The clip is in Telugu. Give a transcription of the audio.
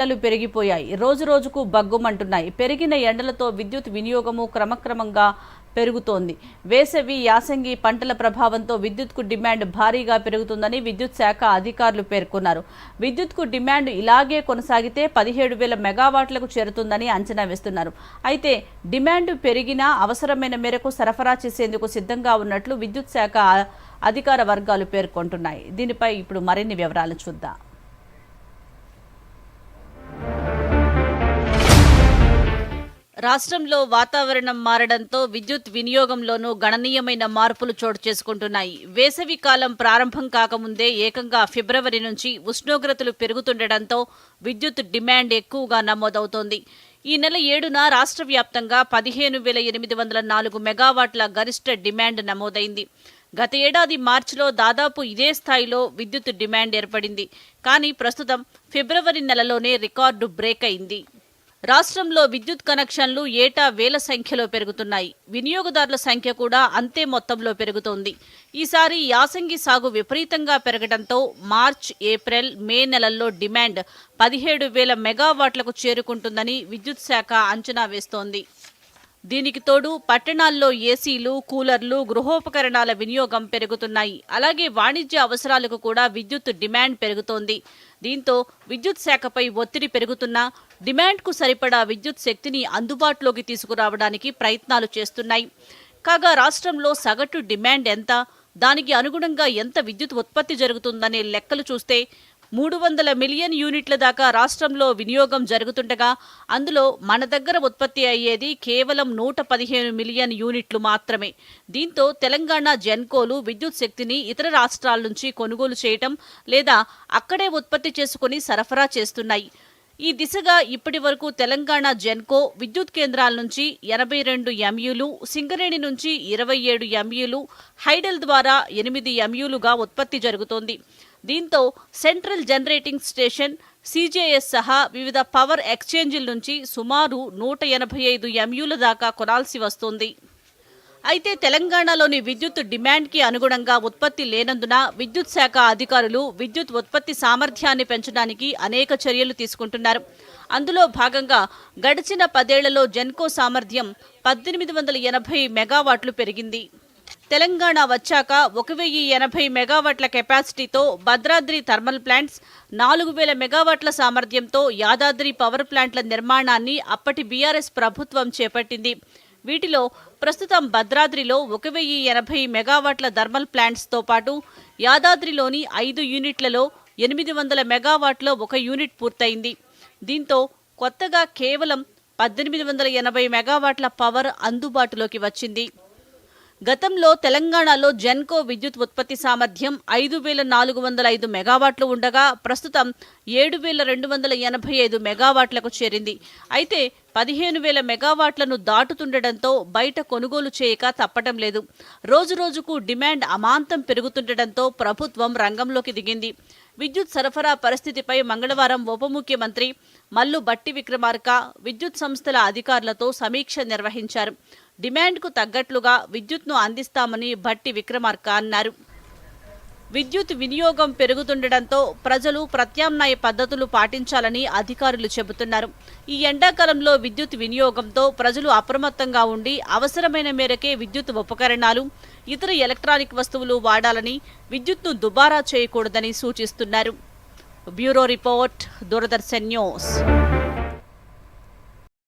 ఎండలు పెరిగిపోయాయి. రోజు రోజుకు బగ్గుమంటున్నాయి. పెరిగిన ఎండలతో విద్యుత్ వినియోగము క్రమక్రమంగా పెరుగుతోంది. వేసవి, యాసంగి పంటల ప్రభావంతో విద్యుత్కు డిమాండ్ భారీగా పెరుగుతుందని విద్యుత్ శాఖ అధికారులు పేర్కొన్నారు. విద్యుత్కు డిమాండ్ ఇలాగే కొనసాగితే 17,000 మెగావాట్లకు చేరుతుందని అంచనా వేస్తున్నారు. అయితే డిమాండ్ పెరిగినా అవసరమైన మేరకు సరఫరా చేసేందుకు సిద్ధంగా ఉన్నట్లు విద్యుత్ శాఖ అధికార వర్గాలు పేర్కొంటున్నాయి. దీనిపై ఇప్పుడు మరిన్ని వివరాలు చూద్దాం. రాష్ట్రంలో వాతావరణం మారడంతో విద్యుత్ వినియోగంలోనూ గణనీయమైన మార్పులు చోటు చేసుకుంటున్నాయి. వేసవి కాలం ప్రారంభం కాకముందే ఏకంగా ఫిబ్రవరి నుంచి ఉష్ణోగ్రతలు పెరుగుతుండటంతో విద్యుత్ డిమాండ్ ఎక్కువగా నమోదవుతోంది. ఈ నెల 7న రాష్ట్ర వ్యాప్తంగా 15,804 మెగావాట్ల గరిష్ట డిమాండ్ నమోదైంది. గత ఏడాది మార్చిలో దాదాపు ఇదే స్థాయిలో విద్యుత్ డిమాండ్ ఏర్పడింది. కానీ ప్రస్తుతం ఫిబ్రవరి నెలలోనే రికార్డు బ్రేక్ అయింది. రాష్ట్రంలో విద్యుత్ కనెక్షన్లు ఏటా వేల సంఖ్యలో పెరుగుతున్నాయి. వినియోగదారుల సంఖ్య కూడా అంతే మొత్తంలో పెరుగుతోంది. ఈసారి యాసంగి సాగు విపరీతంగా పెరగడంతో మార్చ్, ఏప్రిల్, మే నెలల్లో డిమాండ్ 17,000 మెగావాట్లకు చేరుకుంటుందని విద్యుత్ శాఖ అంచనా వేస్తోంది. దీనికి తోడు పట్టణాల్లో ఏసీలు, కూలర్లు, గృహోపకరణాల వినియోగం పెరుగుతున్నాయి. అలాగే వాణిజ్య అవసరాలకు కూడా విద్యుత్ డిమాండ్ పెరుగుతోంది. దీంతో విద్యుత్ శాఖపై ఒత్తిడి పెరుగుతున్నా డిమాండ్కు సరిపడా విద్యుత్ శక్తిని అందుబాటులోకి తీసుకురావడానికి ప్రయత్నాలు చేస్తున్నాయి. కాగా రాష్ట్రంలో సగటు డిమాండ్ ఎంత, దానికి అనుగుణంగా ఎంత విద్యుత్ ఉత్పత్తి జరుగుతుందనే లెక్కలు చూస్తే 300 మిలియన్ యూనిట్ల దాకా రాష్ట్రంలో వినియోగం జరుగుతుండగా అందులో మన దగ్గర ఉత్పత్తి అయ్యేది కేవలం 115 మిలియన్ యూనిట్లు మాత్రమే. దీంతో తెలంగాణ జెన్కోలు విద్యుత్ శక్తిని ఇతర రాష్ట్రాల నుంచి కొనుగోలు చేయటం లేదా అక్కడే ఉత్పత్తి చేసుకుని సరఫరా చేస్తున్నాయి. ఈ దిశగా ఇప్పటి వరకు తెలంగాణ జెన్కో విద్యుత్ కేంద్రాల నుంచి 82 ఎంయూలు, సింగరేణి నుంచి 27 ఎంయూలు, హైడెల్ ద్వారా 8 ఎంయూలుగా ఉత్పత్తి జరుగుతోంది. దీంతో సెంట్రల్ జనరేటింగ్ స్టేషన్, సీజేఎస్ సహా వివిధ పవర్ ఎక్స్చేంజీల నుంచి సుమారు 185 ఎంయూల దాకా కొనాల్సి వస్తోంది. అయితే తెలంగాణలోని విద్యుత్ డిమాండ్కి అనుగుణంగా ఉత్పత్తి లేనందున విద్యుత్ శాఖ అధికారులు విద్యుత్ ఉత్పత్తి సామర్థ్యాన్ని పెంచడానికి అనేక చర్యలు తీసుకుంటున్నారు. అందులో భాగంగా గడిచిన 10 ఏళ్లలో జెన్కో సామర్థ్యం 1880 మెగావాట్లు పెరిగింది. తెలంగాణ వచ్చాక 1,080 మెగావాట్ల కెపాసిటీతో భద్రాద్రి థర్మల్ ప్లాంట్స్, 4,000 మెగావాట్ల సామర్థ్యంతో యాదాద్రి పవర్ ప్లాంట్ల నిర్మాణాన్ని అప్పటి బీఆర్ఎస్ ప్రభుత్వం చేపట్టింది. వీటిలో ప్రస్తుతం భద్రాద్రిలో 1,080 మెగావాట్ల థర్మల్ ప్లాంట్స్తో పాటు యాదాద్రిలోని 5 యూనిట్లలో 800 మెగావాట్ల 1 యూనిట్ పూర్తయింది. దీంతో కొత్తగా కేవలం 1,880 మెగావాట్ల పవర్ అందుబాటులోకి వచ్చింది. గతంలో తెలంగాణలో జెన్కో విద్యుత్ ఉత్పత్తి సామర్థ్యం 5,405 మెగావాట్లు ఉండగా ప్రస్తుతం 7,285 మెగావాట్లకు చేరింది. అయితే 15,000 మెగావాట్లను దాటుతుండటంతో బయట కొనుగోలు చేయక తప్పటం లేదు. రోజురోజుకు డిమాండ్ అమాంతం పెరుగుతుండటంతో ప్రభుత్వం రంగంలోకి దిగింది. విద్యుత్ సరఫరా పరిస్థితిపై మంగళవారం ఉప ముఖ్యమంత్రి మల్లు భట్టి విక్రమార్క విద్యుత్ సంస్థల అధికారులతో సమీక్ష నిర్వహించారు. డిమాండ్కు తగ్గట్లుగా విద్యుత్ను అందిస్తామని భట్టి విక్రమార్క అన్నారు. విద్యుత్ వినియోగం పెరుగుతుండటంతో ప్రజలు ప్రత్యామ్నాయ పద్ధతులు పాటించాలని అధికారులు చెబుతున్నారు. ఈ ఎండాకాలంలో విద్యుత్ వినియోగంతో ప్రజలు అప్రమత్తంగా ఉండి అవసరమైన మేరకే విద్యుత్ ఉపకరణాలు, ఇతర ఎలక్ట్రానిక్ వస్తువులు వాడాలని, విద్యుత్ను దుబారా చేయకూడదని సూచిస్తున్నారు. Bureau report, Doordarshan news.